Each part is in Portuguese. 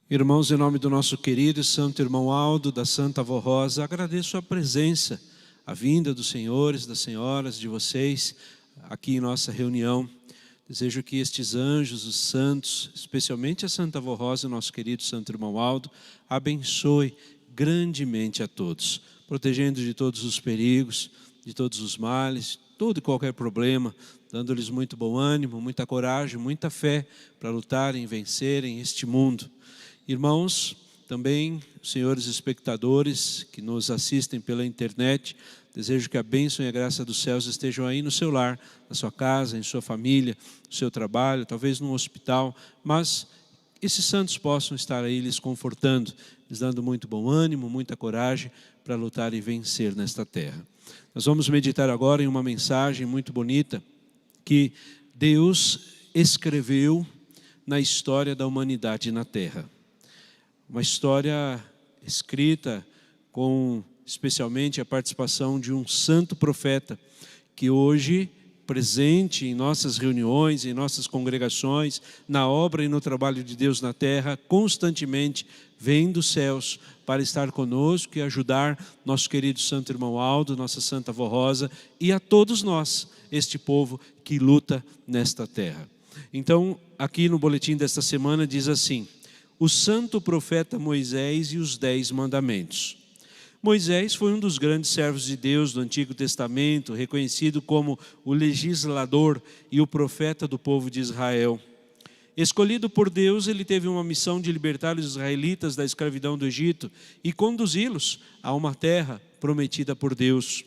Irmãos, em nome do nosso querido e santo irmão Aldo, da Santa Avó Rosa, agradeço a presença, a vinda dos senhores, das senhoras, de vocês, aqui em nossa reunião. Desejo que estes anjos, os santos, especialmente a Santa Avó Rosa, nosso querido santo irmão Aldo, abençoe grandemente a todos, protegendo de todos os perigos, de todos os males, todo e qualquer problema, dando-lhes muito bom ânimo, muita coragem, muita fé para lutarem e vencerem este mundo. Irmãos, também os senhores espectadores que nos assistem pela internet, desejo que a bênção e a graça dos céus estejam aí no seu lar, na sua casa, em sua família, no seu trabalho, talvez num hospital, mas esses santos possam estar aí lhes confortando, lhes dando muito bom ânimo, muita coragem para lutar e vencer nesta terra. Nós vamos meditar agora em uma mensagem muito bonita que Deus escreveu na história da humanidade na terra. Uma história escrita com especialmente a participação de um santo profeta que hoje, presente em nossas reuniões, em nossas congregações, na obra e no trabalho de Deus na terra, constantemente vem dos céus para estar conosco e ajudar nosso querido santo irmão Aldo, nossa Santa Avó Rosa e a todos nós, este povo que luta nesta terra. Então, aqui no boletim desta semana diz assim: o santo profeta Moisés e os 10 mandamentos. Moisés foi um dos grandes servos de Deus do Antigo Testamento, reconhecido como o legislador e o profeta do povo de Israel. Escolhido por Deus, ele teve uma missão de libertar os israelitas da escravidão do Egito e conduzi-los a uma terra prometida por Deus.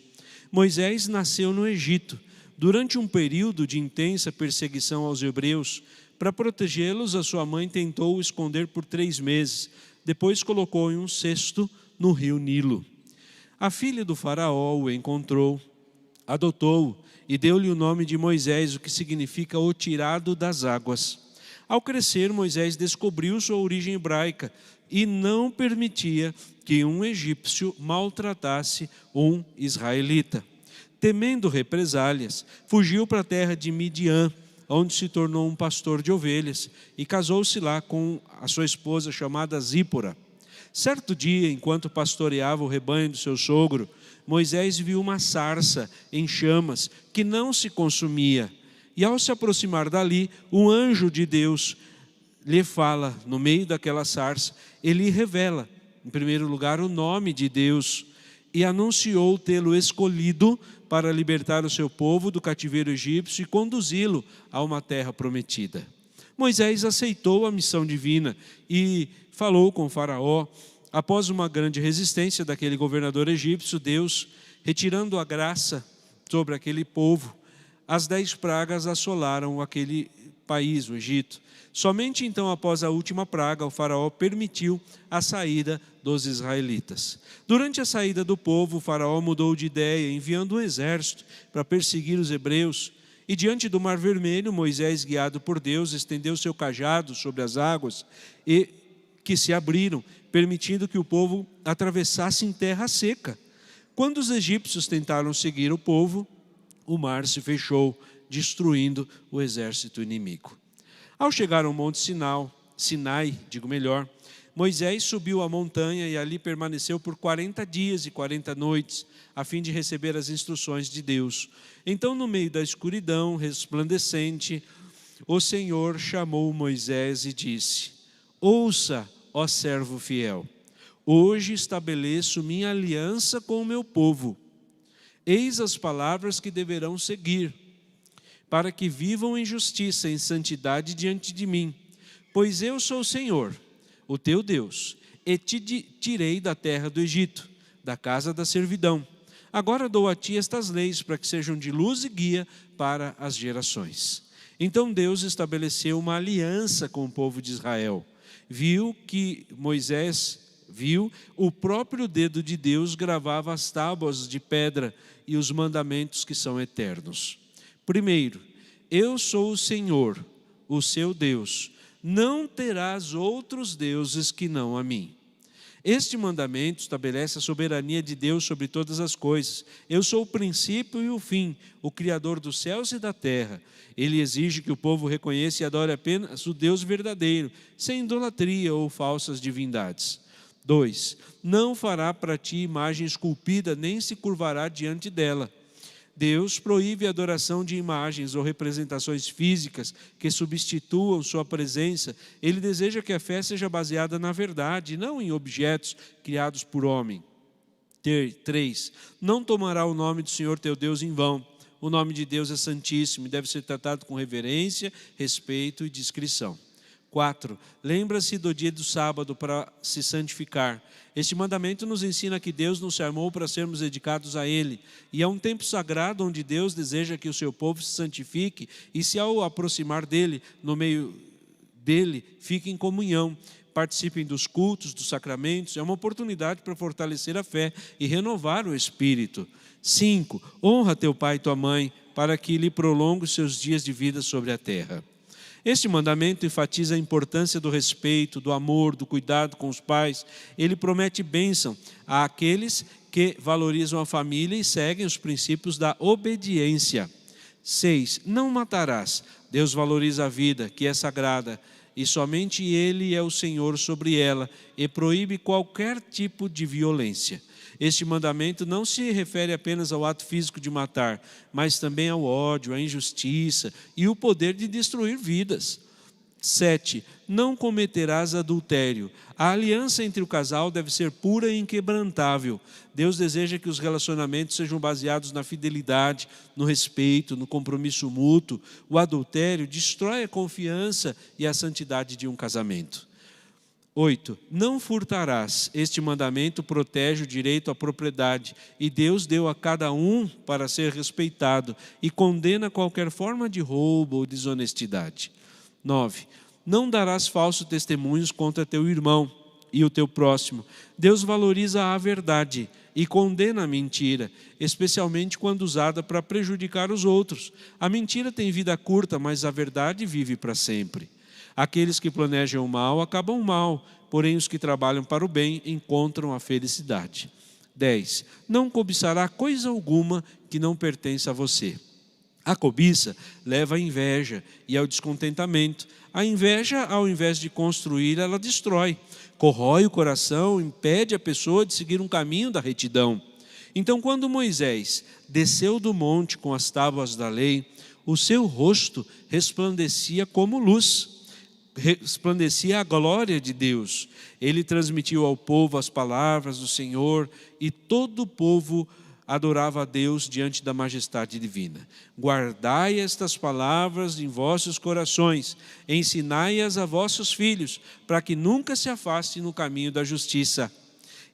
Moisés nasceu no Egito, durante um período de intensa perseguição aos hebreus. Para protegê-los, a sua mãe tentou o esconder por 3 meses. Depois colocou em um cesto no rio Nilo. A filha do faraó o encontrou, adotou-o e deu-lhe o nome de Moisés, o que significa o tirado das águas. Ao crescer, Moisés descobriu sua origem hebraica e não permitia que um egípcio maltratasse um israelita. Temendo represálias, fugiu para a terra de Midian, onde se tornou um pastor de ovelhas e casou-se lá com a sua esposa chamada Zípora. Certo dia, enquanto pastoreava o rebanho do seu sogro, Moisés viu uma sarça em chamas que não se consumia. E ao se aproximar dali, um anjo de Deus lhe fala no meio daquela sarça. Ele revela, em primeiro lugar, o nome de Deus e anunciou tê-lo escolhido para libertar o seu povo do cativeiro egípcio e conduzi-lo a uma terra prometida. Moisés aceitou a missão divina e falou com o faraó. Após uma grande resistência daquele governador egípcio, Deus, retirando a graça sobre aquele povo, as 10 pragas assolaram aquele país, o Egito. Somente então, após a última praga, o faraó permitiu a saída dos israelitas. Durante a saída do povo, o faraó mudou de ideia, enviando um exército para perseguir os hebreus. E diante do Mar Vermelho, Moisés, guiado por Deus, estendeu seu cajado sobre as águas e que se abriram, permitindo que o povo atravessasse em terra seca. Quando os egípcios tentaram seguir o povo, o mar se fechou, destruindo o exército inimigo. Ao chegar ao Monte Sinai, Moisés subiu a montanha e ali permaneceu por 40 dias e 40 noites, a fim de receber as instruções de Deus. Então, no meio da escuridão resplandecente, o Senhor chamou Moisés e disse: ouça, ó servo fiel, hoje estabeleço minha aliança com o meu povo. Eis as palavras que deverão seguir, para que vivam em justiça e em santidade diante de mim. Pois eu sou o Senhor, o teu Deus, e te tirei da terra do Egito, da casa da servidão. Agora dou a ti estas leis, para que sejam de luz e guia para as gerações. Então Deus estabeleceu uma aliança com o povo de Israel. Moisés viu o próprio dedo de Deus gravava as tábuas de pedra e os mandamentos que são eternos. Primeiro, eu sou o Senhor, o seu Deus. Não terás outros deuses que não a mim. Este mandamento estabelece a soberania de Deus sobre todas as coisas. Eu sou o princípio e o fim, o Criador dos céus e da terra. Ele exige que o povo reconheça e adore apenas o Deus verdadeiro, sem idolatria ou falsas divindades. 2. Não fará para ti imagem esculpida, nem se curvará diante dela. Deus proíbe a adoração de imagens ou representações físicas que substituam sua presença. Ele deseja que a fé seja baseada na verdade, não em objetos criados por homem. 3. Não tomará o nome do Senhor teu Deus em vão. O nome de Deus é santíssimo e deve ser tratado com reverência, respeito e discrição. 4. Lembra-se do dia do sábado para se santificar. Este mandamento nos ensina que Deus nos chamou para sermos dedicados a Ele. E é um tempo sagrado onde Deus deseja que o seu povo se santifique e, se ao aproximar dEle, no meio dEle, fique em comunhão. Participem dos cultos, dos sacramentos. É uma oportunidade para fortalecer a fé e renovar o espírito. 5. Honra teu pai e tua mãe, para que lhe prolongue os seus dias de vida sobre a terra. Este mandamento enfatiza a importância do respeito, do amor, do cuidado com os pais. Ele promete bênção àqueles que valorizam a família e seguem os princípios da obediência. 6. Não matarás. Deus valoriza a vida, que é sagrada, e somente Ele é o Senhor sobre ela, e proíbe qualquer tipo de violência. Este mandamento não se refere apenas ao ato físico de matar, mas também ao ódio, à injustiça e o poder de destruir vidas. 7. Não cometerás adultério. A aliança entre o casal deve ser pura e inquebrantável. Deus deseja que os relacionamentos sejam baseados na fidelidade, no respeito, no compromisso mútuo. O adultério destrói a confiança e a santidade de um casamento. 8. Não furtarás. Este mandamento protege o direito à propriedade e Deus deu a cada um para ser respeitado e condena qualquer forma de roubo ou desonestidade. 9. Não darás falsos testemunhos contra teu irmão e o teu próximo. Deus valoriza a verdade e condena a mentira, especialmente quando usada para prejudicar os outros. A mentira tem vida curta, mas a verdade vive para sempre. Aqueles que planejam o mal acabam mal, porém os que trabalham para o bem encontram a felicidade. 10. Não cobiçará coisa alguma que não pertence a você. A cobiça leva à inveja e ao descontentamento. A inveja, ao invés de construir, ela destrói. Corrói o coração, impede a pessoa de seguir um caminho da retidão. Então, quando Moisés desceu do monte com as tábuas da lei, o seu rosto resplandecia como luz. Resplandecia a glória de Deus. Ele transmitiu ao povo as palavras do Senhor e todo o povo adorava a Deus diante da majestade divina. Guardai estas palavras em vossos corações, ensinai-as a vossos filhos, para que nunca se afastem no caminho da justiça.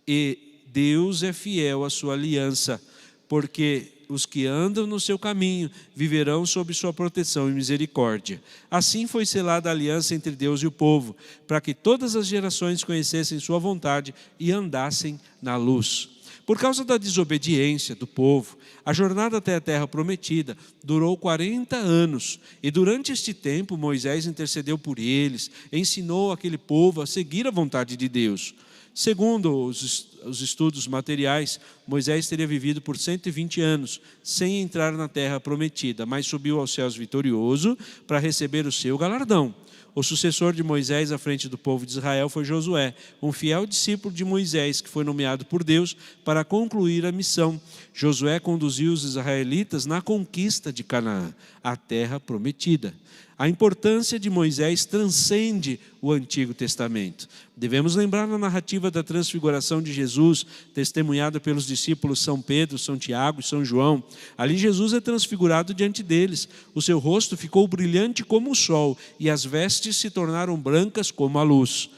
E Deus é fiel à sua aliança, porque os que andam no seu caminho viverão sob sua proteção e misericórdia. Assim foi selada a aliança entre Deus e o povo, para que todas as gerações conhecessem sua vontade e andassem na luz. Por causa da desobediência do povo, a jornada até a terra prometida durou 40 anos. E durante este tempo, Moisés intercedeu por eles, ensinou aquele povo a seguir a vontade de Deus. Segundo os estudos materiais, Moisés teria vivido por 120 anos, sem entrar na terra prometida, mas subiu aos céus vitorioso para receber o seu galardão. O sucessor de Moisés à frente do povo de Israel foi Josué, um fiel discípulo de Moisés, que foi nomeado por Deus para concluir a missão. Josué conduziu os israelitas na conquista de Canaã, a terra prometida. A importância de Moisés transcende o Antigo Testamento. Devemos lembrar na narrativa da transfiguração de Jesus, testemunhada pelos discípulos São Pedro, São Tiago e São João. Ali Jesus é transfigurado diante deles. O seu rosto ficou brilhante como o sol e as vestes se tornaram brancas como a luz.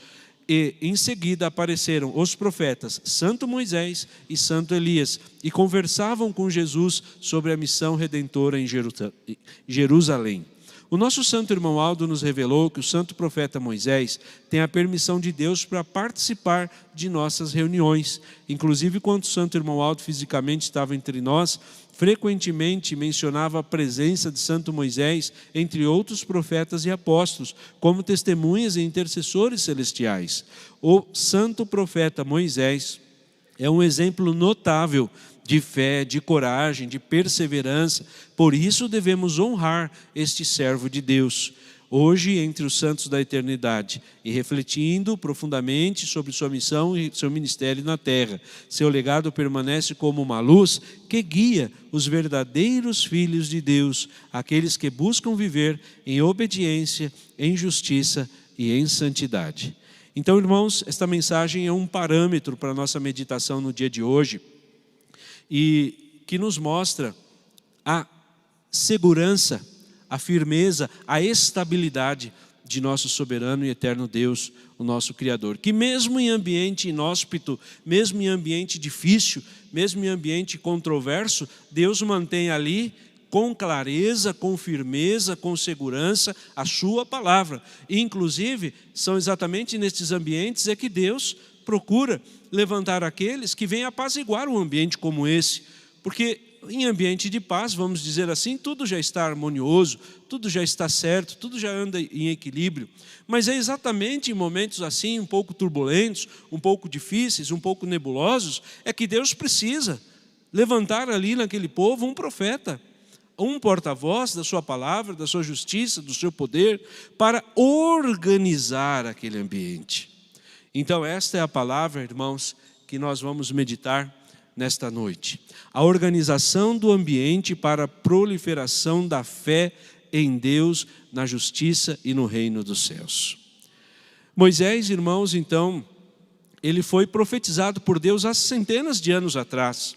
E em seguida apareceram os profetas Santo Moisés e Santo Elias e conversavam com Jesus sobre a missão redentora em Jerusalém. O nosso santo irmão Aldo nos revelou que o santo profeta Moisés tem a permissão de Deus para participar de nossas reuniões. Inclusive, quando o santo irmão Aldo fisicamente estava entre nós, frequentemente mencionava a presença de santo Moisés entre outros profetas e apóstolos, como testemunhas e intercessores celestiais. O santo profeta Moisés é um exemplo notável de fé, de coragem, de perseverança. Por isso devemos honrar este servo de Deus. Hoje, entre os santos da eternidade, e refletindo profundamente sobre sua missão e seu ministério na terra, seu legado permanece como uma luz que guia os verdadeiros filhos de Deus, aqueles que buscam viver em obediência, em justiça e em santidade. Então, irmãos, esta mensagem é um parâmetro para a nossa meditação no dia de hoje, e que nos mostra a segurança, a firmeza, a estabilidade de nosso soberano e eterno Deus, o nosso Criador. Que mesmo em ambiente inóspito, mesmo em ambiente difícil, mesmo em ambiente controverso, Deus mantém ali com clareza, com firmeza, com segurança a sua palavra. E, inclusive, são exatamente nesses ambientes é que Deus procura levantar aqueles que vêm apaziguar um ambiente como esse, porque em ambiente de paz, vamos dizer assim, tudo já está harmonioso, tudo já está certo, tudo já anda em equilíbrio, mas é exatamente em momentos assim, um pouco turbulentos, um pouco difíceis, um pouco nebulosos, é que Deus precisa levantar ali naquele povo um profeta, um porta-voz da sua palavra, da sua justiça, do seu poder, para organizar aquele ambiente. Então esta é a palavra, irmãos, que nós vamos meditar nesta noite. A organização do ambiente para a proliferação da fé em Deus, na justiça e no reino dos céus. Moisés, irmãos, então, ele foi profetizado por Deus há centenas de anos atrás.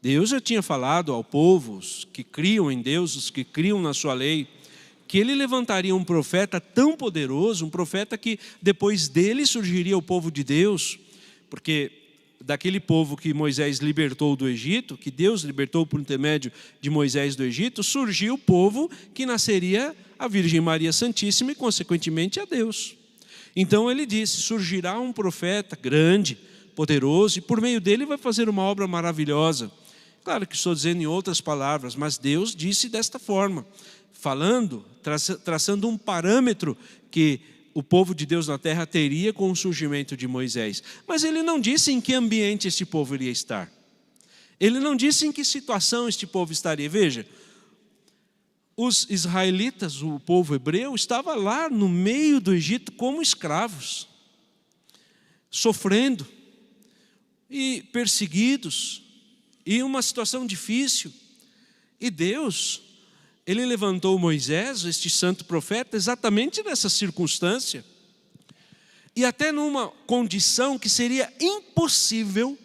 Deus já tinha falado ao povo, os que criam em Deus, os que criam na sua lei, que ele levantaria um profeta tão poderoso, um profeta que depois dele surgiria o povo de Deus, porque daquele povo que Moisés libertou do Egito, que Deus libertou por intermédio de Moisés do Egito, surgiu o povo que nasceria a Virgem Maria Santíssima e consequentemente a Deus. Então ele disse, surgirá um profeta grande, poderoso, e por meio dele vai fazer uma obra maravilhosa. Claro que estou dizendo em outras palavras, mas Deus disse desta forma, falando, traçando um parâmetro que o povo de Deus na terra teria com o surgimento de Moisés. Mas ele não disse em que ambiente este povo iria estar. Ele não disse em que situação este povo estaria. Veja, os israelitas, o povo hebreu, estava lá no meio do Egito como escravos, sofrendo e perseguidos, e uma situação difícil. E Deus, ele levantou Moisés, este santo profeta, exatamente nessa circunstância. E até numa condição que seria impossível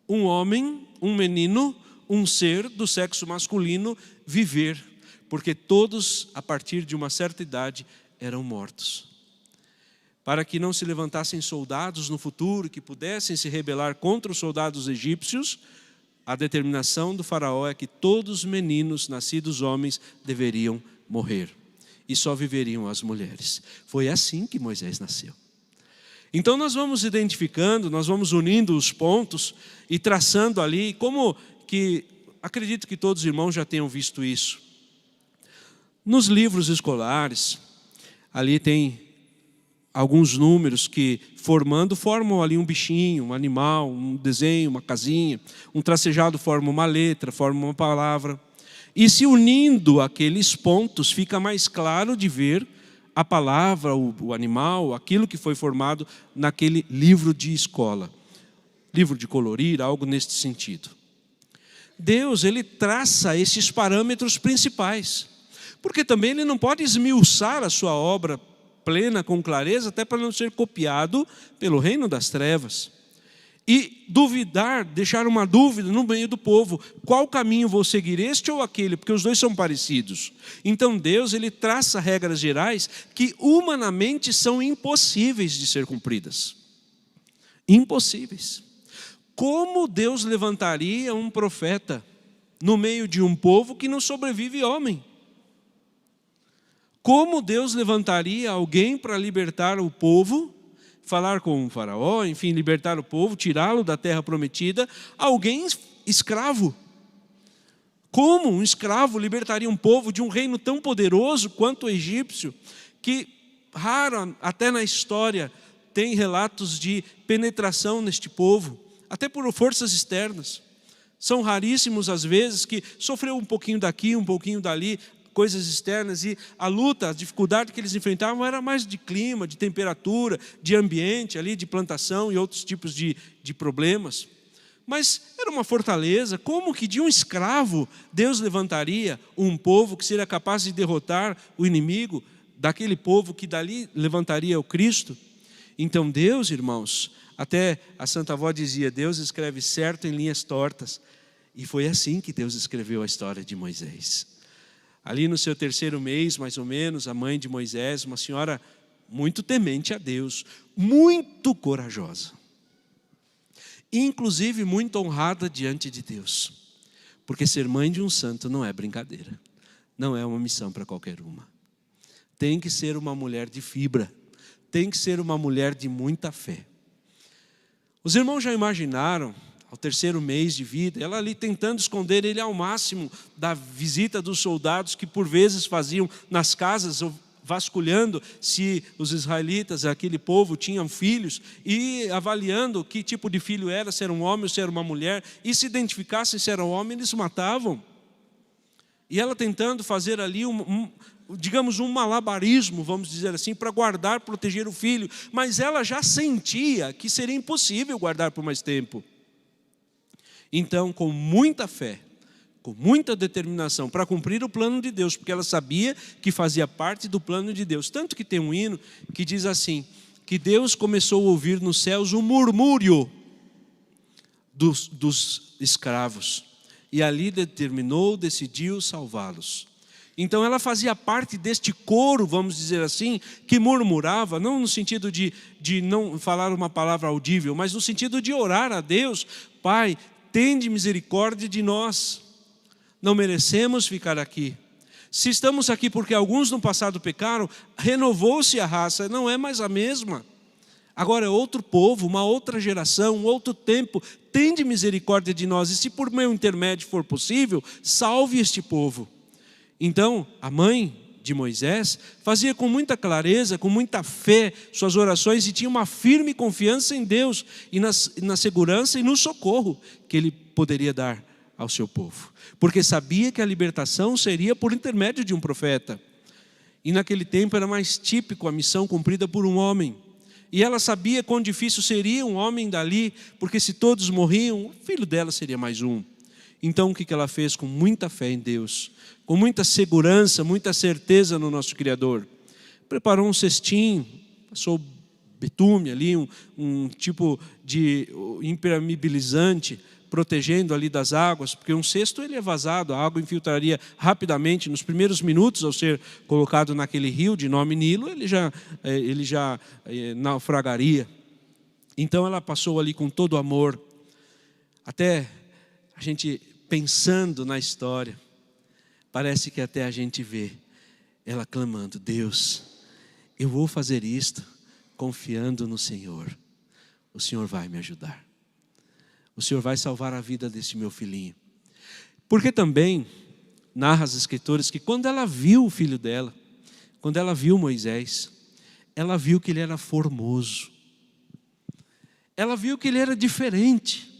um homem, um menino, um ser do sexo masculino viver. Porque todos, a partir de uma certa idade, eram mortos. Para que não se levantassem soldados no futuro que pudessem se rebelar contra os soldados egípcios, a determinação do faraó é que todos os meninos nascidos homens deveriam morrer. E só viveriam as mulheres. Foi assim que Moisés nasceu. Então nós vamos identificando, nós vamos unindo os pontos e traçando ali, como que, acredito que todos os irmãos já tenham visto isso. Nos livros escolares, ali tem alguns números que formam ali um bichinho, um animal, um desenho, uma casinha. Um tracejado forma uma letra, forma uma palavra. E se unindo aqueles pontos, fica mais claro de ver a palavra, o animal, aquilo que foi formado naquele livro de escola. Livro de colorir, algo neste sentido. Deus, ele traça esses parâmetros principais. Porque também ele não pode esmiuçar a sua obra plena, com clareza, até para não ser copiado pelo reino das trevas. E duvidar, deixar uma dúvida no meio do povo, qual caminho vou seguir, este ou aquele, porque os dois são parecidos. Então Deus, ele traça regras gerais que humanamente são impossíveis de ser cumpridas. Impossíveis. Como Deus levantaria um profeta no meio de um povo que não sobrevive homem? como Deus levantaria alguém para libertar o povo, falar com o faraó, enfim, libertar o povo, tirá-lo da terra prometida, alguém escravo. Como um escravo libertaria um povo de um reino tão poderoso quanto o egípcio, que raro, até na história, tem relatos de penetração neste povo, até por forças externas. São raríssimos às vezes que sofreu um pouquinho daqui, um pouquinho dali, coisas externas, e a luta, a dificuldade que eles enfrentavam era mais de clima, de temperatura, de ambiente ali, de plantação e outros tipos de problemas. Mas era uma fortaleza. Como que de um escravo Deus levantaria um povo que seria capaz de derrotar o inimigo daquele povo que dali levantaria o Cristo? Então Deus, irmãos, até a Santa Avó dizia, Deus escreve certo em linhas tortas. E foi assim que Deus escreveu a história de Moisés. Ali no seu 3º mês, mais ou menos, a mãe de Moisés, uma senhora muito temente a Deus, muito corajosa, inclusive muito honrada diante de Deus, porque ser mãe de um santo não é brincadeira, não é uma missão para qualquer uma. Tem que ser uma mulher de fibra, tem que ser uma mulher de muita fé. Os irmãos já imaginaram, ao 3º mês de vida, ela ali tentando esconder ele ao máximo da visita dos soldados que por vezes faziam nas casas, vasculhando se os israelitas, aquele povo, tinham filhos e avaliando que tipo de filho era, se era um homem ou se era uma mulher, e se identificassem se era um homem, eles matavam. E ela tentando fazer ali digamos um malabarismo, vamos dizer assim, para guardar, proteger o filho, mas ela já sentia que seria impossível guardar por mais tempo. Então, com muita fé, com muita determinação, para cumprir o plano de Deus, porque ela sabia que fazia parte do plano de Deus. Tanto que tem um hino que diz assim, que Deus começou a ouvir nos céus o murmúrio dos escravos, e ali decidiu salvá-los. Então ela fazia parte deste coro, vamos dizer assim, que murmurava, não no sentido de não falar uma palavra audível, mas no sentido de orar a Deus, Pai, tende misericórdia de nós, não merecemos ficar aqui. Se estamos aqui porque alguns no passado pecaram, renovou-se a raça, não é mais a mesma. Agora é outro povo, uma outra geração, um outro tempo, tende misericórdia de nós, e se por meu intermédio for possível, salve este povo. Então, a mãe de Moisés fazia com muita clareza, com muita fé, suas orações, e tinha uma firme confiança em Deus, e na segurança e no socorro que Ele poderia dar ao seu povo. Porque sabia que a libertação seria por intermédio de um profeta. E naquele tempo era mais típico a missão cumprida por um homem. E ela sabia quão difícil seria um homem dali, porque se todos morriam, o filho dela seria mais um. Então o que ela fez? Com muita fé em Deus, com muita segurança, muita certeza no nosso Criador, preparou um cestinho, passou betume ali, um tipo de impermeabilizante, protegendo ali das águas, porque um cesto ele é vazado, a água infiltraria rapidamente. Nos primeiros minutos, ao ser colocado naquele rio de nome Nilo, ele já naufragaria. Então ela passou ali com todo amor, até a gente pensando na história, parece que até a gente vê ela clamando, Deus, eu vou fazer isto confiando no Senhor. O Senhor vai me ajudar. O Senhor vai salvar a vida desse meu filhinho. Porque também narra as escrituras que quando ela viu o filho dela, quando ela viu Moisés, ela viu que ele era formoso. Ela viu que ele era diferente.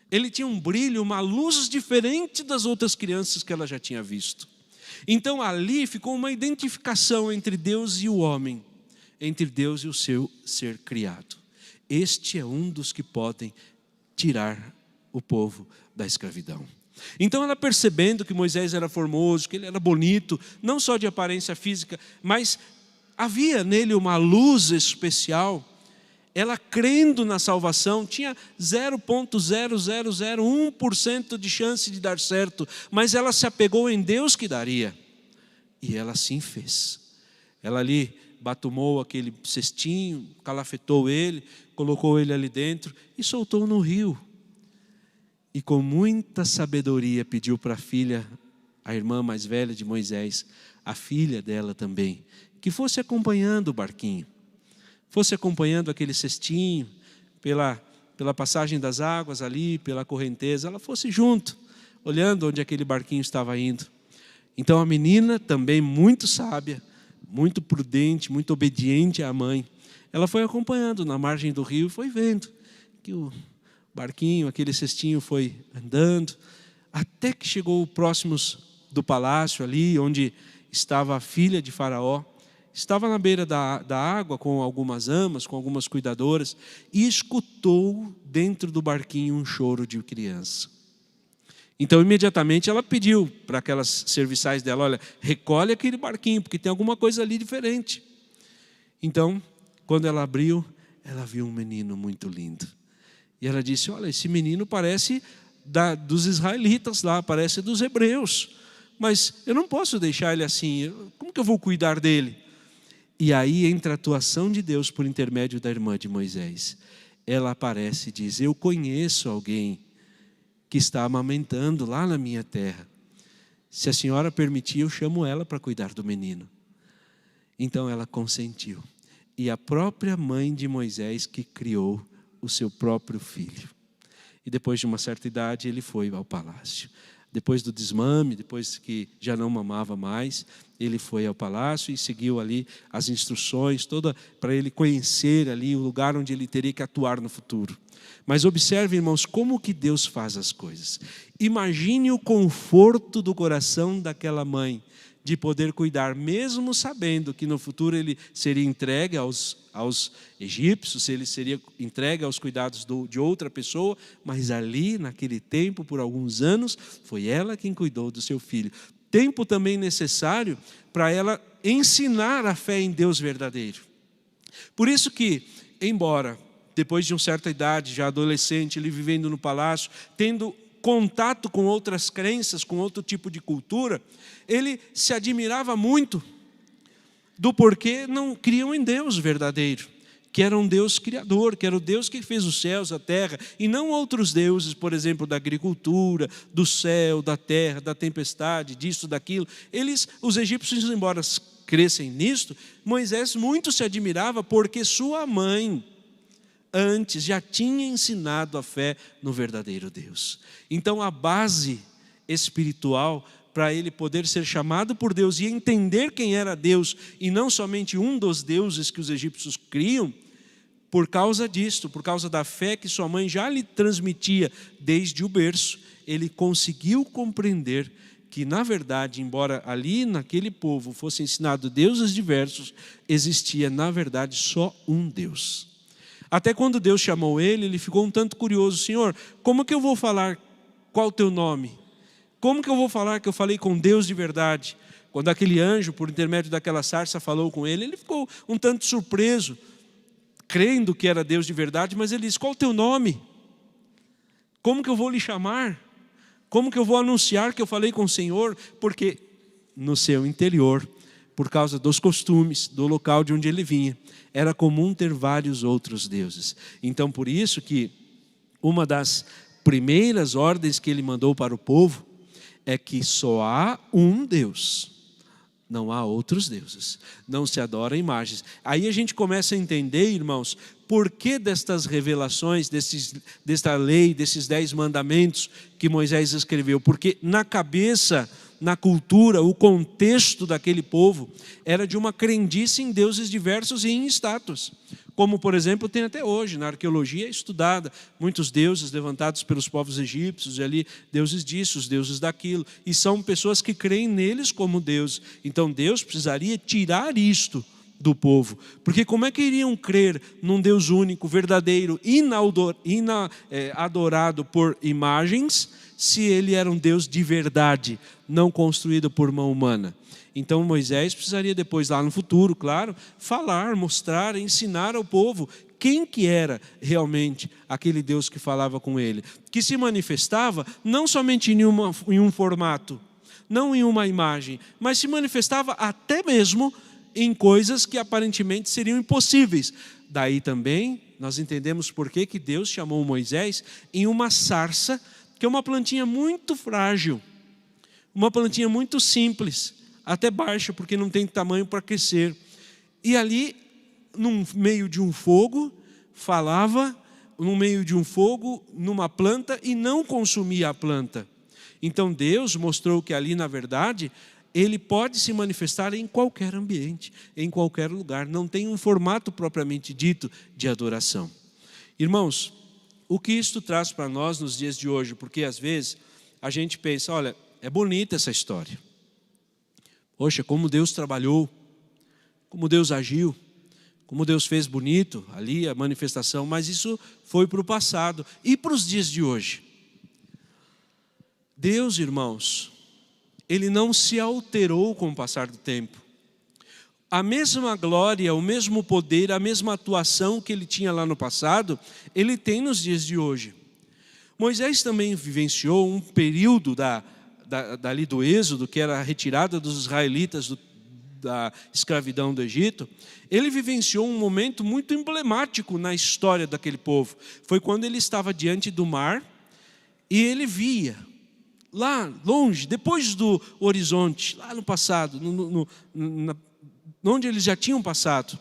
Ele tinha um brilho, uma luz diferente das outras crianças que ela já tinha visto. Então ali ficou uma identificação entre Deus e o homem, entre Deus e o seu ser criado. Este é um dos que podem tirar o povo da escravidão. Então ela, percebendo que Moisés era formoso, que ele era bonito, não só de aparência física, mas havia nele uma luz especial, ela crendo na salvação, tinha 0,0001% de chance de dar certo, mas ela se apegou em Deus que daria, e ela assim fez. Ela ali batumou aquele cestinho, calafetou ele, colocou ele ali dentro e soltou no rio. E com muita sabedoria pediu para a filha, a irmã mais velha de Moisés, a filha dela também, que fosse acompanhando o barquinho, fosse acompanhando aquele cestinho, pela passagem das águas ali, pela correnteza, ela fosse junto, olhando onde aquele barquinho estava indo. Então a menina, também muito sábia, muito prudente, muito obediente à mãe, ela foi acompanhando na margem do rio e foi vendo que o barquinho, aquele cestinho foi andando, até que chegou próximos do palácio ali, onde estava a filha de Faraó. Estava na beira da água com algumas amas, com algumas cuidadoras, e escutou dentro do barquinho um choro de criança. Então imediatamente ela pediu para aquelas serviçais dela: olha, recolhe aquele barquinho, porque tem alguma coisa ali diferente. Então, quando ela abriu, ela viu um menino muito lindo. E ela disse: olha, esse menino parece dos israelitas lá, parece dos hebreus, mas eu não posso deixar ele assim, como que eu vou cuidar dele? E aí entra a atuação de Deus por intermédio da irmã de Moisés. Ela aparece e diz: eu conheço alguém que está amamentando lá na minha terra. Se a senhora permitir, eu chamo ela para cuidar do menino. Então ela consentiu. E a própria mãe de Moisés que criou o seu próprio filho. E depois de uma certa idade ele foi ao palácio. Depois do desmame, depois que já não mamava mais, ele foi ao palácio e seguiu ali as instruções, toda para ele conhecer ali o lugar onde ele teria que atuar no futuro. Mas observe, irmãos, como que Deus faz as coisas. Imagine o conforto do coração daquela mãe, de poder cuidar, mesmo sabendo que no futuro ele seria entregue aos egípcios, ele seria entregue aos cuidados de outra pessoa, mas ali, naquele tempo, por alguns anos, foi ela quem cuidou do seu filho. Tempo também necessário para ela ensinar a fé em Deus verdadeiro. Por isso que, embora depois de uma certa idade, já adolescente, ele vivendo no palácio, tendo contato com outras crenças, com outro tipo de cultura, ele se admirava muito do porquê não criam em Deus verdadeiro, que era um Deus criador, que era o Deus que fez os céus, a terra, e não outros deuses, por exemplo, da agricultura, do céu, da terra, da tempestade, disso, daquilo. Os egípcios, embora crescem nisto, Moisés muito se admirava porque sua mãe antes já tinha ensinado a fé no verdadeiro Deus. Então a base espiritual para ele poder ser chamado por Deus e entender quem era Deus e não somente um dos deuses que os egípcios criam, por causa disto, por causa da fé que sua mãe já lhe transmitia desde o berço, ele conseguiu compreender que na verdade, embora ali naquele povo fosse ensinado deuses diversos, existia na verdade só um Deus. Até quando Deus chamou ele ficou um tanto curioso: Senhor, como que eu vou falar qual o teu nome? Como que eu vou falar que eu falei com Deus de verdade? Quando aquele anjo, por intermédio daquela sarça, falou com ele ficou um tanto surpreso, crendo que era Deus de verdade, mas ele disse: qual o teu nome? Como que eu vou lhe chamar? Como que eu vou anunciar que eu falei com o Senhor? Porque no seu interior, por causa dos costumes, do local de onde ele vinha, era comum ter vários outros deuses. Então por isso que uma das primeiras ordens que ele mandou para o povo é que só há um Deus, não há outros deuses, não se adora imagens. Aí a gente começa a entender, irmãos, por que destas revelações, desta lei, desses 10 mandamentos que Moisés escreveu. Porque na cabeça, na cultura, o contexto daquele povo era de uma crendice em deuses diversos e em estátuas. Como, por exemplo, tem até hoje, na arqueologia é estudada, muitos deuses levantados pelos povos egípcios, e ali deuses disso, os deuses daquilo, e são pessoas que creem neles como Deus. Então Deus precisaria tirar isto do povo, porque como é que iriam crer num Deus único, verdadeiro, adorado por imagens, se ele era um Deus de verdade, não construído por mão humana? Então Moisés precisaria depois, lá no futuro, claro, falar, mostrar, ensinar ao povo quem que era realmente aquele Deus que falava com ele, que se manifestava não somente em um formato, não em uma imagem, mas se manifestava até mesmo em coisas que aparentemente seriam impossíveis. Daí também nós entendemos por que Deus chamou Moisés em uma sarça, que é uma plantinha muito frágil, uma plantinha muito simples. até baixa, porque não tem tamanho para crescer. E ali, no meio de um fogo, falava, no meio de um fogo, numa planta, e não consumia a planta. Então Deus mostrou que ali, na verdade, Ele pode se manifestar em qualquer ambiente, em qualquer lugar. Não tem um formato propriamente dito de adoração. Irmãos, o que isto traz para nós nos dias de hoje? Porque às vezes a gente pensa, olha, é bonita essa história. Poxa, como Deus trabalhou, como Deus agiu, como Deus fez bonito ali a manifestação, mas isso foi para o passado. E para os dias de hoje? Deus, irmãos, Ele não se alterou com o passar do tempo. A mesma glória, o mesmo poder, a mesma atuação que Ele tinha lá no passado, Ele tem nos dias de hoje. Moisés também vivenciou um período dali do Êxodo, que era a retirada dos israelitas da escravidão do Egito. Ele vivenciou um momento muito emblemático na história daquele povo. Foi quando ele estava diante do mar e ele via, lá longe, depois do horizonte, lá no passado, onde eles já tinham passado,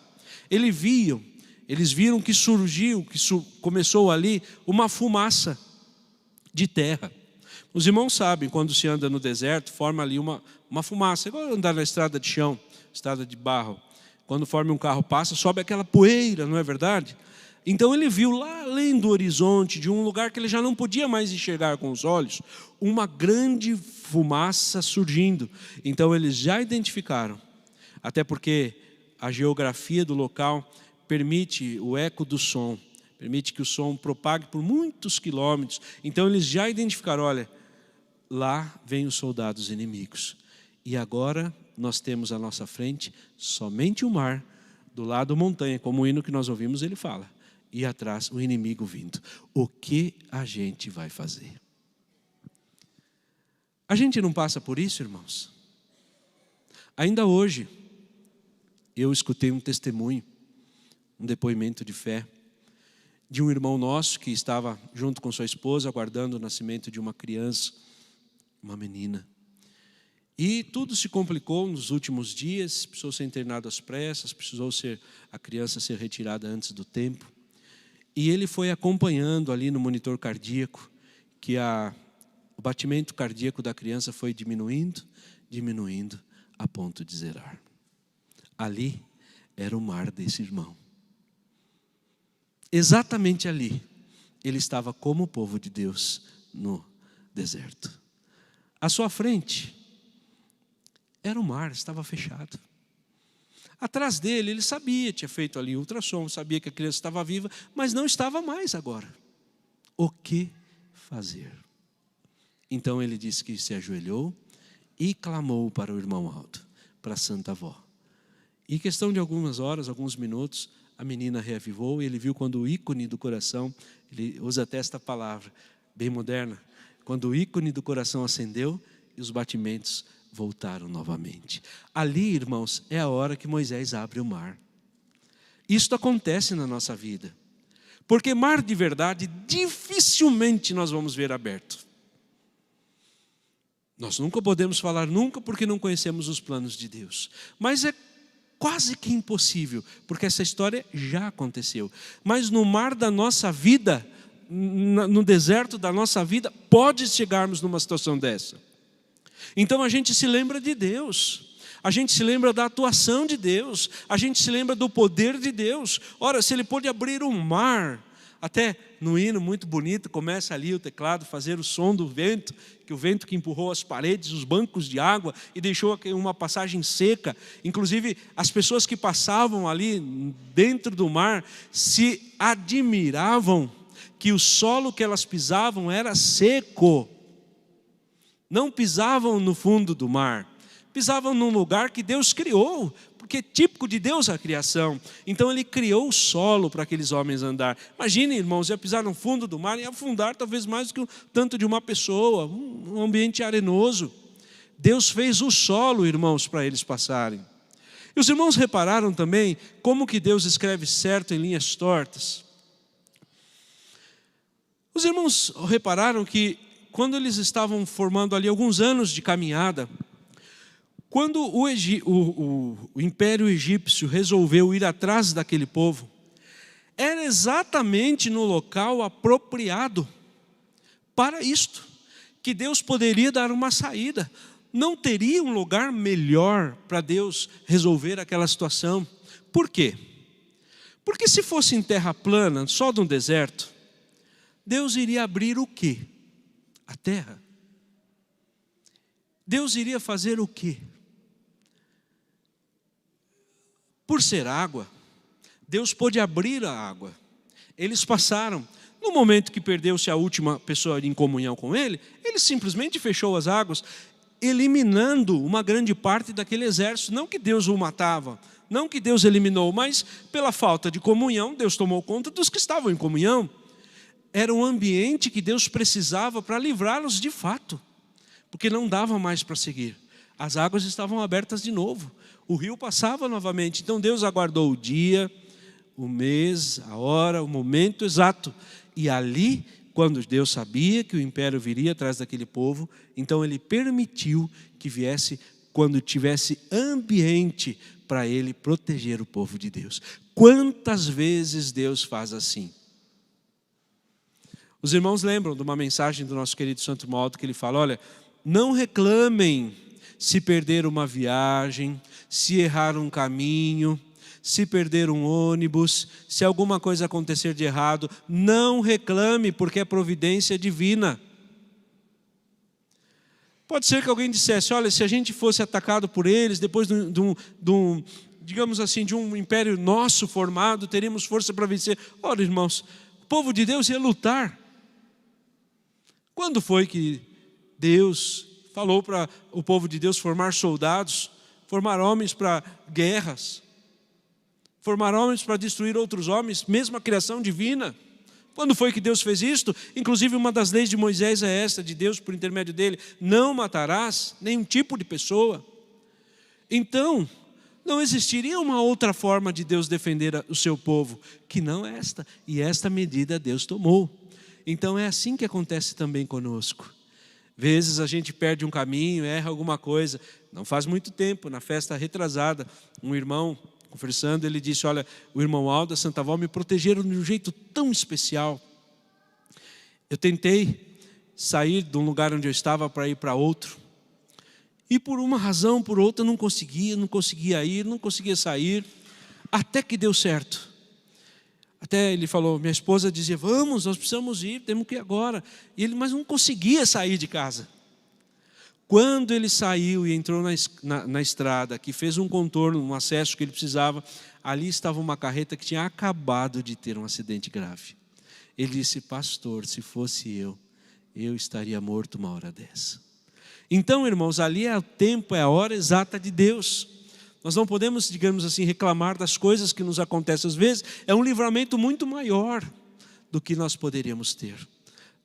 eles viram que surgiu, começou ali uma fumaça de terra. Os irmãos sabem, quando se anda no deserto, forma ali uma fumaça, igual andar na estrada de chão, estrada de barro. Quando forma um carro passa, sobe aquela poeira, não é verdade? Então ele viu lá além do horizonte, de um lugar que ele já não podia mais enxergar com os olhos, uma grande fumaça surgindo. Então eles já identificaram, até porque a geografia do local permite o eco do som, permite que o som propague por muitos quilômetros. Então eles já identificaram, olha, lá vêm os soldados inimigos. E agora nós temos à nossa frente somente o mar, do lado montanha, como o hino que nós ouvimos ele fala. E atrás o inimigo vindo. O que a gente vai fazer? A gente não passa por isso, irmãos? Ainda hoje, eu escutei um testemunho, um depoimento de fé, de um irmão nosso que estava junto com sua esposa, aguardando o nascimento de uma criança, uma menina. E tudo se complicou nos últimos dias, precisou ser internado às pressas, precisou a criança ser retirada antes do tempo. E ele foi acompanhando ali no monitor cardíaco, que o batimento cardíaco da criança foi diminuindo, a ponto de zerar. Ali era o mar desse irmão. Exatamente ali, ele estava como o povo de Deus no deserto. À sua frente, era o mar, estava fechado. Atrás dele, ele sabia, tinha feito ali ultrassom, sabia que a criança estava viva, mas não estava mais agora. O que fazer? Então ele disse que se ajoelhou e clamou para o irmão Aldo, para a Santa Avó. E em questão de algumas horas, alguns minutos, a menina reavivou e ele viu quando o ícone do coração, ele usa até esta palavra, bem moderna, quando o ícone do coração acendeu e os batimentos voltaram novamente. Ali, irmãos, é a hora que Moisés abre o mar. Isto acontece na nossa vida. Porque mar de verdade, dificilmente nós vamos ver aberto. Nós nunca podemos falar nunca porque não conhecemos os planos de Deus. Mas é quase que impossível, porque essa história já aconteceu. Mas no mar da nossa vida, no deserto da nossa vida, pode chegarmos numa situação dessa. Então a gente se lembra de Deus, a gente se lembra da atuação de Deus, a gente se lembra do poder de Deus. Ora, se Ele pôde abrir um mar, até no hino muito bonito, começa ali o teclado, fazer o som do vento, que o vento que empurrou as paredes, os bancos de água e deixou uma passagem seca. Inclusive as pessoas que passavam ali dentro do mar se admiravam que o solo que elas pisavam era seco. Não pisavam no fundo do mar, pisavam num lugar que Deus criou, porque é típico de Deus a criação. Então Ele criou o solo para aqueles homens andar. Imaginem, irmãos, ia pisar no fundo do mar e afundar talvez mais do que o tanto de uma pessoa, um ambiente arenoso. Deus fez o solo, irmãos, para eles passarem. E os irmãos repararam também como que Deus escreve certo em linhas tortas. Os irmãos repararam que quando eles estavam formando ali alguns anos de caminhada, Quando o Império Egípcio resolveu ir atrás daquele povo, era exatamente no local apropriado para isto, que Deus poderia dar uma saída. Não teria um lugar melhor para Deus resolver aquela situação. Por quê? Porque se fosse em terra plana, só de um deserto, Deus iria abrir o quê? A terra. Deus iria fazer o quê? Por ser água, Deus pôde abrir a água. Eles passaram. No momento que perdeu-se a última pessoa em comunhão com Ele, Ele simplesmente fechou as águas, eliminando uma grande parte daquele exército. Não que Deus o matava, não que Deus eliminou, mas pela falta de comunhão, Deus tomou conta dos que estavam em comunhão. Era um ambiente que Deus precisava para livrá-los de fato, porque não dava mais para seguir. As águas estavam abertas de novo, o rio passava novamente. Então Deus aguardou o dia, o mês, a hora, o momento exato. E ali, quando Deus sabia que o império viria atrás daquele povo, então Ele permitiu que viesse quando tivesse ambiente para Ele proteger o povo de Deus. Quantas vezes Deus faz assim? Os irmãos lembram de uma mensagem do nosso querido Santo Maldo, que ele fala: olha, não reclamem se perder uma viagem, se errar um caminho, se perder um ônibus, se alguma coisa acontecer de errado, não reclame, porque é providência divina. Pode ser que alguém dissesse: olha, se a gente fosse atacado por eles, depois digamos assim, de um império nosso formado, teríamos força para vencer. Olha, irmãos, o povo de Deus ia lutar. Quando foi que Deus falou para o povo de Deus formar soldados, formar homens para guerras, formar homens para destruir outros homens, mesmo a criação divina? Quando foi que Deus fez isto? Inclusive uma das leis de Moisés é esta, de Deus por intermédio dele: não matarás nenhum tipo de pessoa. Então, não existiria uma outra forma de Deus defender o seu povo, que não esta, e esta medida Deus tomou. Então é assim que acontece também conosco. Vezes a gente perde um caminho, erra alguma coisa. Não faz muito tempo, na festa retrasada, um irmão conversando, ele disse: olha, o irmão Aldo, a Santa Avó me protegeram de um jeito tão especial. Eu tentei sair de um lugar onde eu estava para ir para outro, e por uma razão, por outra, não conseguia ir, não conseguia sair, até que deu certo. Até ele falou, minha esposa dizia: vamos, nós precisamos ir, temos que ir agora. E ele, mas não conseguia sair de casa. Quando ele saiu e entrou na estrada, que fez um contorno, um acesso que ele precisava, ali estava uma carreta que tinha acabado de ter um acidente grave. Ele disse: pastor, se fosse eu estaria morto uma hora dessa. Então, irmãos, ali é o tempo, é a hora exata de Deus. Nós não podemos, digamos assim, reclamar das coisas que nos acontecem às vezes. É um livramento muito maior do que nós poderíamos ter,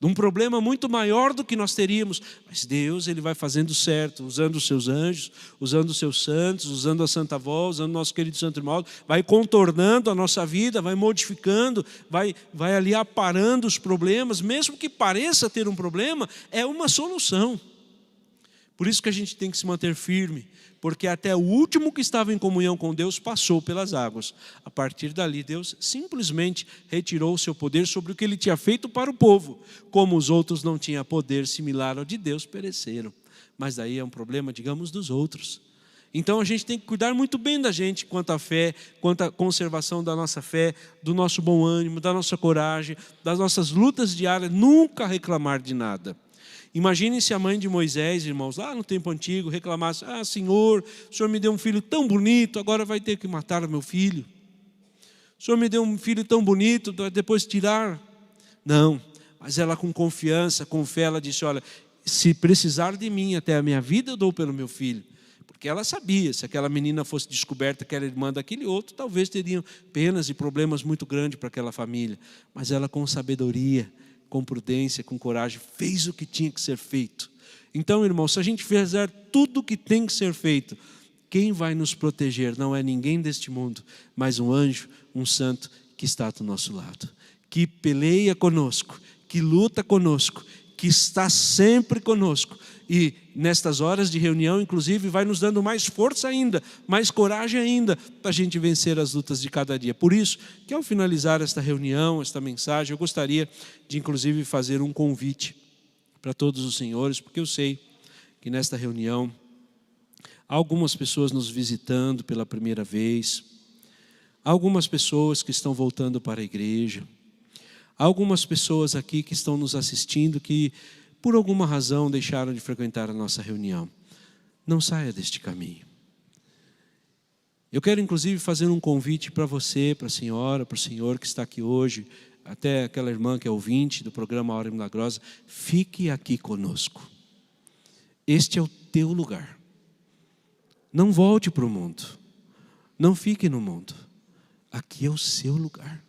de um problema muito maior do que nós teríamos. Mas Deus, Ele vai fazendo certo, usando os seus anjos, usando os seus santos, usando a Santa Avó, usando o nosso querido Santo Irmão, vai contornando a nossa vida, vai modificando, vai ali aparando os problemas. Mesmo que pareça ter um problema, é uma solução. Por isso que a gente tem que se manter firme, porque até o último que estava em comunhão com Deus passou pelas águas. A partir dali, Deus simplesmente retirou o seu poder sobre o que Ele tinha feito para o povo. Como os outros não tinham poder similar ao de Deus, pereceram. Mas daí é um problema, digamos, dos outros. Então a gente tem que cuidar muito bem da gente quanto à fé, quanto à conservação da nossa fé, do nosso bom ânimo, da nossa coragem, das nossas lutas diárias, nunca reclamar de nada. Imaginem se a mãe de Moisés, irmãos, lá no tempo antigo, reclamasse: ah, Senhor, o Senhor me deu um filho tão bonito, agora vai ter que matar o meu filho. O Senhor me deu um filho tão bonito, depois tirar. Não, mas ela com confiança, com fé, ela disse: olha, se precisar de mim até a minha vida, eu dou pelo meu filho. Porque ela sabia, se aquela menina fosse descoberta que era irmã daquele outro, talvez teriam penas e problemas muito grandes para aquela família. Mas ela, com sabedoria, com prudência, com coragem, fez o que tinha que ser feito. Então, irmão, se a gente fizer tudo o que tem que ser feito, quem vai nos proteger não é ninguém deste mundo, mas um anjo, um santo que está do nosso lado, que peleia conosco, que luta conosco, que está sempre conosco. e nestas horas de reunião, inclusive, vai nos dando mais força ainda, mais coragem ainda, para a gente vencer as lutas de cada dia. Por isso, que ao finalizar esta reunião, esta mensagem, eu gostaria de, inclusive, fazer um convite para todos os senhores, porque eu sei que nesta reunião, há algumas pessoas nos visitando pela primeira vez, há algumas pessoas que estão voltando para a igreja, há algumas pessoas aqui que estão nos assistindo que, por alguma razão, deixaram de frequentar a nossa reunião. Não saia deste caminho. Eu quero, inclusive, fazer um convite para você, para a senhora, para o senhor que está aqui hoje, até aquela irmã que é ouvinte do programa Hora Milagrosa, fique aqui conosco. Este é o teu lugar. Não volte para o mundo. Não fique no mundo. Aqui é o seu lugar.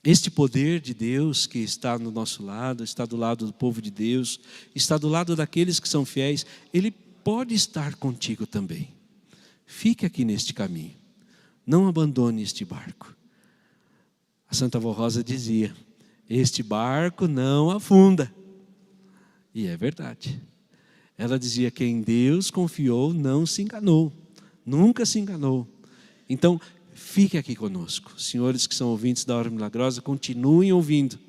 Este poder de Deus que está no nosso lado, está do lado do povo de Deus, está do lado daqueles que são fiéis, ele pode estar contigo também. Fique aqui neste caminho. Não abandone este barco. A Santa Avó Rosa dizia, este barco não afunda. E é verdade. Ela dizia que em Deus confiou, não se enganou. Nunca se enganou. Então, fique aqui conosco. Senhores que são ouvintes da Hora Milagrosa, continuem ouvindo.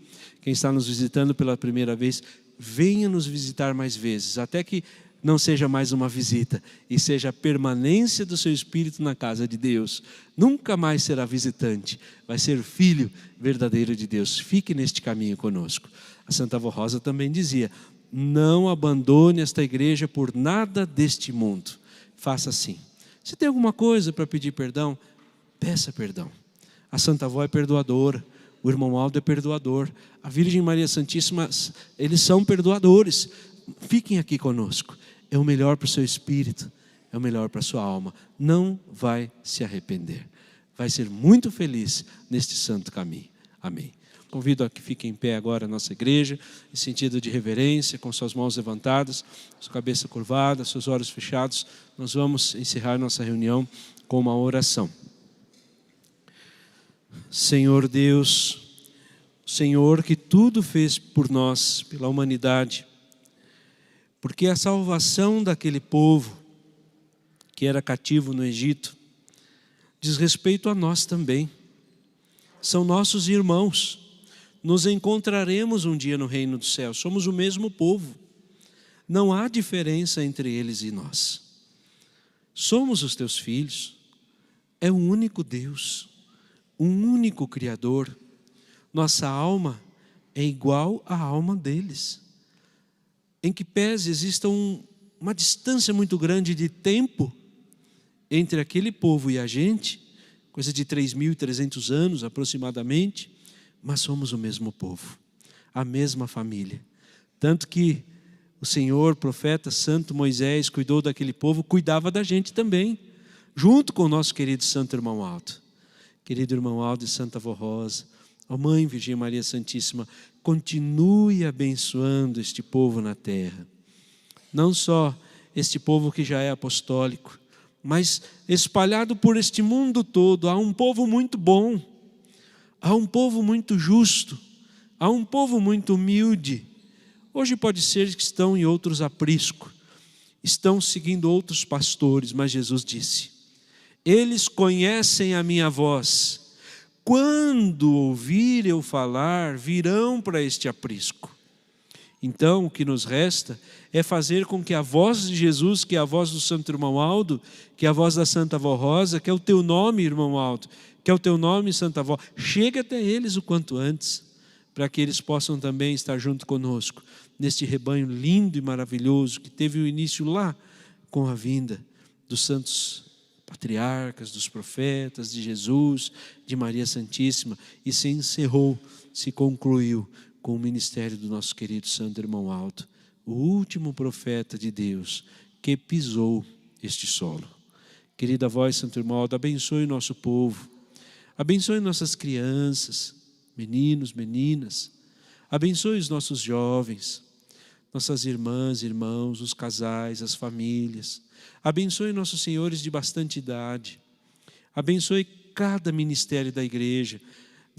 Quem está nos visitando pela primeira vez, venha nos visitar mais vezes, até que não seja mais uma visita, e seja a permanência do seu espírito na casa de Deus. Nunca mais será visitante, vai ser filho verdadeiro de Deus. Fique neste caminho conosco. A Santa Avó Rosa também dizia, não abandone esta igreja por nada deste mundo. Faça assim. Se tem alguma coisa para pedir perdão, peça perdão. A Santa Avó é perdoadora, o irmão Aldo é perdoador, a Virgem Maria Santíssima, eles são perdoadores. Fiquem aqui conosco. É o melhor para o seu espírito, é o melhor para a sua alma. Não vai se arrepender. Vai ser muito feliz neste santo caminho. Amém. Convido a que fique em pé agora a nossa igreja, em sentido de reverência, com suas mãos levantadas, sua cabeça curvada, seus olhos fechados. Nós vamos encerrar nossa reunião com uma oração. Senhor Deus, Senhor que tudo fez por nós, pela humanidade, porque a salvação daquele povo que era cativo no Egito diz respeito a nós também. São nossos irmãos. Nos encontraremos um dia no reino do céu. Somos o mesmo povo. Não há diferença entre eles e nós. Somos os teus filhos. É um único Deus, um único Criador. Nossa alma é igual à alma deles. Em que pese exista uma distância muito grande de tempo entre aquele povo e a gente, coisa de 3.300 anos aproximadamente, mas somos o mesmo povo, a mesma família. Tanto que o Senhor, profeta santo Moisés, cuidou daquele povo, cuidava da gente também, junto com o nosso querido Santo Irmão Aldo. Querido Irmão Aldo e Santa Avó Rosa, ó Mãe Virgem Maria Santíssima, continue abençoando este povo na terra. Não só este povo que já é apostólico, mas espalhado por este mundo todo, há um povo muito bom, há um povo muito justo, há um povo muito humilde. Hoje pode ser que estão em outros apriscos, estão seguindo outros pastores, mas Jesus disse, eles conhecem a minha voz, quando ouvir eu falar, virão para este aprisco. Então o que nos resta é fazer com que a voz de Jesus, que é a voz do Santo Irmão Aldo, que é a voz da Santa Avó Rosa, que é o teu nome, Irmão Aldo, que é o teu nome, Santa Avó, chegue até eles o quanto antes, para que eles possam também estar junto conosco, neste rebanho lindo e maravilhoso, que teve o início lá, com a vinda dos santos patriarcas, dos profetas, de Jesus, de Maria Santíssima, e se encerrou, se concluiu com o ministério do nosso querido Santo Irmão Aldo, o último profeta de Deus que pisou este solo. Querida voz, Santo Irmão Aldo, abençoe o nosso povo, abençoe nossas crianças, meninos, meninas, abençoe os nossos jovens, nossas irmãs, irmãos, os casais, as famílias. Abençoe nossos senhores de bastante idade. Abençoe cada ministério da igreja.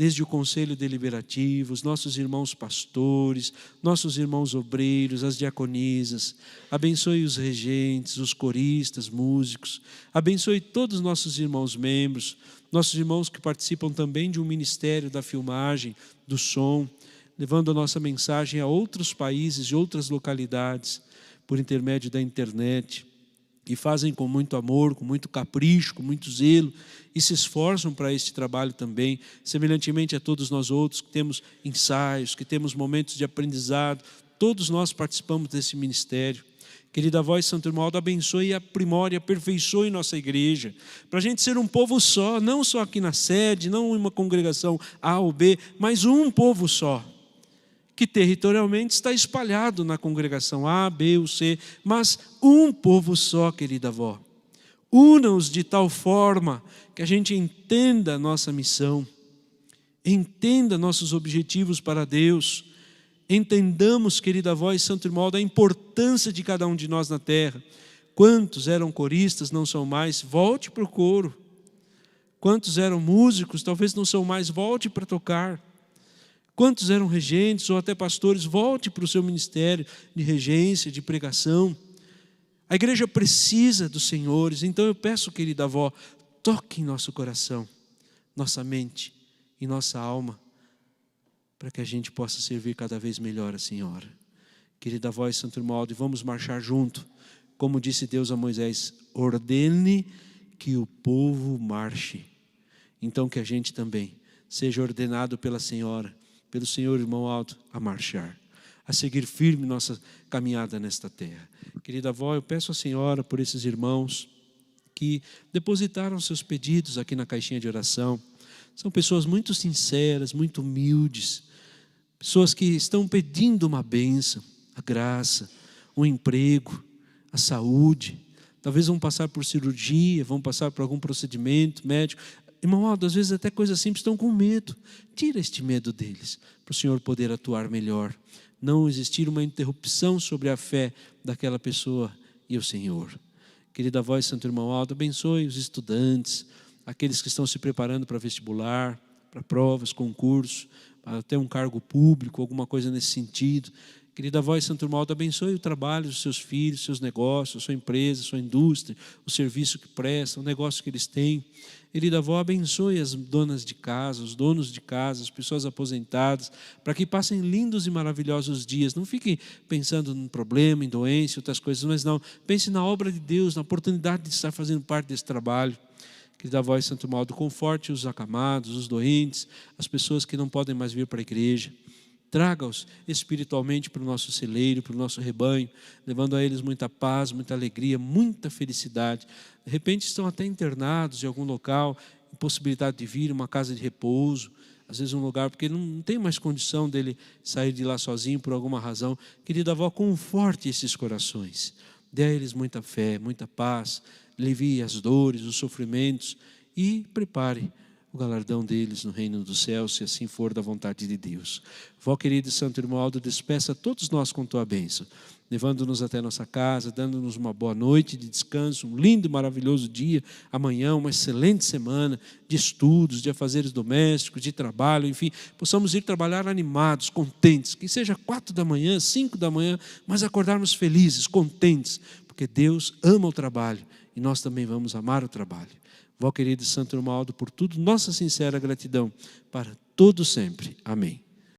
desde o conselho deliberativo, os nossos irmãos pastores, nossos irmãos obreiros, as diaconisas. Abençoe os regentes, os coristas, músicos. Abençoe todos os nossos irmãos membros, nossos irmãos que participam também de um ministério da filmagem, do som, levando a nossa mensagem a outros países e outras localidades, por intermédio da internet, e fazem com muito amor, com muito capricho, com muito zelo, e se esforçam para este trabalho também, semelhantemente a todos nós outros, que temos ensaios, que temos momentos de aprendizado, todos nós participamos desse ministério. Querida avó e Santo Irmão Aldo, abençoe e aprimore, aperfeiçoe nossa igreja, para a gente ser um povo só, não só aqui na sede, não uma congregação A ou B, mas um povo só, que territorialmente está espalhado na congregação A, B ou C, mas um povo só, querida avó. Una-os de tal forma que a gente entenda a nossa missão, entenda nossos objetivos para Deus, entendamos, querida avó e Santo Irmão, da importância de cada um de nós na terra. Quantos eram coristas, não são mais, volte para o coro. Quantos eram músicos, talvez não são mais, volte para tocar. Quantos eram regentes ou até pastores, volte para o seu ministério de regência, de pregação. A igreja precisa dos senhores, então eu peço, querida avó, toque em nosso coração, nossa mente e nossa alma, para que a gente possa servir cada vez melhor a Senhora. Querida avó e Santo Irmão Aldo, vamos marchar junto, como disse Deus a Moisés, ordene que o povo marche. Então que a gente também seja ordenado pela Senhora, pelo Senhor, irmão Aldo, a marchar, a seguir firme nossa caminhada nesta terra. Querida avó, eu peço à Senhora por esses irmãos que depositaram seus pedidos aqui na caixinha de oração. São pessoas muito sinceras, muito humildes, pessoas que estão pedindo uma bênção, a graça, um emprego, a saúde. Talvez vão passar por cirurgia, vão passar por algum procedimento médico. Irmão Aldo, às vezes até coisas simples estão com medo. Tira este medo deles, para o Senhor poder atuar melhor. Não existir uma interrupção sobre a fé daquela pessoa e o Senhor. Querida avó e Santo Irmão Aldo, abençoe os estudantes, aqueles que estão se preparando para vestibular, para provas, concursos, para até um cargo público, alguma coisa nesse sentido. Querida avó e Santo Irmão Aldo, abençoe o trabalho dos seus filhos, seus negócios, sua empresa, sua indústria, o serviço que prestam, o negócio que eles têm. Querida avó, abençoe as donas de casa, os donos de casa, as pessoas aposentadas, para que passem lindos e maravilhosos dias. Não fiquem pensando em problema, em doença, outras coisas, mas não. Pense na obra de Deus, na oportunidade de estar fazendo parte desse trabalho. Querida avó e Santo Irmão Aldo, conforte os acamados, os doentes, as pessoas que não podem mais vir para a igreja. Traga-os espiritualmente para o nosso celeiro, para o nosso rebanho, levando a eles muita paz, muita alegria, muita felicidade. De repente estão até internados em algum local, impossibilidade de vir, uma casa de repouso, às vezes um lugar, porque não tem mais condição dele sair de lá sozinho por alguma razão. Querida avó, conforte esses corações, dê a eles muita fé, muita paz, alivie as dores, os sofrimentos e prepare o galardão deles no reino dos céus, se assim for da vontade de Deus. Vó querida e Santo Irmão Aldo, despeça todos nós com tua bênção, levando-nos até nossa casa, dando-nos uma boa noite de descanso, um lindo e maravilhoso dia, amanhã uma excelente semana de estudos, de afazeres domésticos, de trabalho, enfim, possamos ir trabalhar animados, contentes, que seja 4 da manhã, 5 da manhã, mas acordarmos felizes, contentes, porque Deus ama o trabalho e nós também vamos amar o trabalho. Vó querida e Santo Irmão Aldo, por tudo, nossa sincera gratidão para todo sempre. Amém.